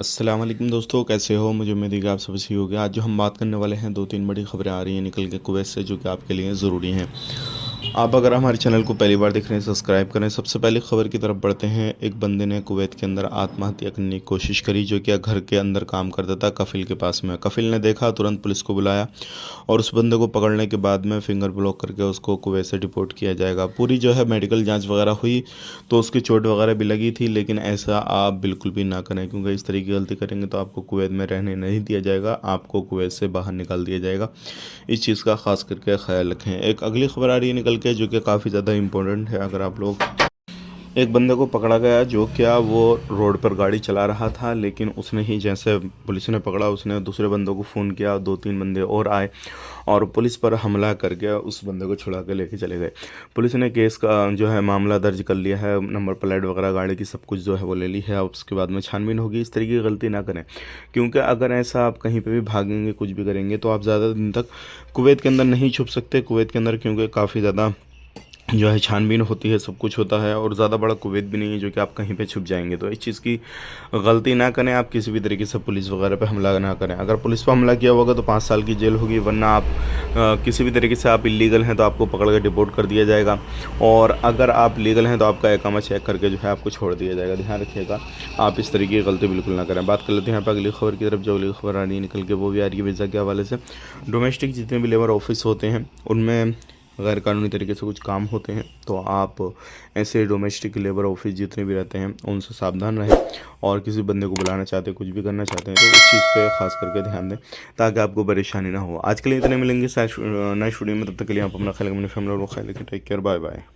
अस्सलाम वालेकुम दोस्तों, कैसे हो? मुझे उम्मीद है कि आप सब अच्छी होगी। आज जो हम बात करने वाले हैं, दो तीन बड़ी खबरें आ रही हैं निकल के कुवैत से, जो कि आपके लिए ज़रूरी हैं। आप अगर हमारे चैनल को पहली बार देख रहे हैं, सब्सक्राइब करें। सबसे पहले खबर की तरफ बढ़ते हैं। एक बंदे ने कुवैत के अंदर आत्महत्या करने की कोशिश करी, जो कि घर के अंदर काम करता था कफिल के पास में। कफिल ने देखा, तुरंत पुलिस को बुलाया और उस बंदे को पकड़ने के बाद में फिंगर ब्लॉक करके उसको कुवैत से डिपोर्ट किया जाएगा। पूरी जो है मेडिकल जांच वगैरह हुई तो उसकी चोट वगैरह भी लगी थी, लेकिन ऐसा आप बिल्कुल भी ना करें, क्योंकि इस तरीके की गलती करेंगे तो आपको कुवैत में रहने नहीं दिया जाएगा, आपको कुवैत से बाहर निकाल दिया जाएगा। इस चीज़ का खास करके ख्याल रखें। एक अगली खबर आ रही है निकल के, जो कि काफ़ी ज़्यादा इंपॉर्टेंट है। अगर आप लोग, एक बंदे को पकड़ा गया जो क्या वो रोड पर गाड़ी चला रहा था, लेकिन उसने ही जैसे पुलिस ने पकड़ा, उसने दूसरे बंदों को फ़ोन किया, दो तीन बंदे और आए और पुलिस पर हमला करके उस बंदे को छुड़ा के लेके चले गए। पुलिस ने केस का जो है मामला दर्ज कर लिया है, नंबर प्लेट वगैरह गाड़ी की सब कुछ जो है वो ले ली है। अब उसके बाद में छानबीन होगी। इस तरीके की गलती ना करें, क्योंकि अगर ऐसा आप कहीं पे भी भागेंगे, कुछ भी करेंगे, तो आप ज़्यादा दिन तक कुवैत के अंदर नहीं छुप सकते। कुवैत के अंदर क्योंकि काफ़ी ज़्यादा जो है छानबीन होती है, सब कुछ होता है, और ज़्यादा बड़ा कुवैत भी नहीं है जो कि आप कहीं पे छुप जाएंगे। तो इस चीज़ की गलती ना करें। आप किसी भी तरीके से पुलिस वगैरह पे हमला ना करें। अगर पुलिस पर हमला किया होगा तो 5 साल की जेल होगी, वरना आप किसी भी तरीके से आप इलीगल हैं तो आपको पकड़ कर डिपोर्ट कर दिया जाएगा, और अगर आप लीगल हैं तो आपका इकामा चेक करके जो है आपको छोड़ दिया जाएगा। ध्यान रखिएगा, आप इस तरीके की गलती बिल्कुल ना करें। बात कर लेते हैं यहाँ पर अगली खबर की तरफ। जो अगली खबर आ रही है निकल के, वो भी आ रही है वीज़ा के हवाले से। डोमेस्टिक जितने भी लेबर ऑफिस होते हैं, उनमें गैर कानूनी तरीके से कुछ काम होते हैं, तो आप ऐसे डोमेस्टिक लेबर ऑफिस जितने भी रहते हैं उनसे सावधान रहें, और किसी बंदे को बुलाना चाहते हैं, कुछ भी करना चाहते हैं, तो उस चीज़ पे खास करके ध्यान दें, ताकि आपको परेशानी ना हो। आज के लिए इतने मिलेंगे नेक्स्ट वीडियो में, तब तक के लिए आप अपना ख्याल रखें। Take care, bye bye.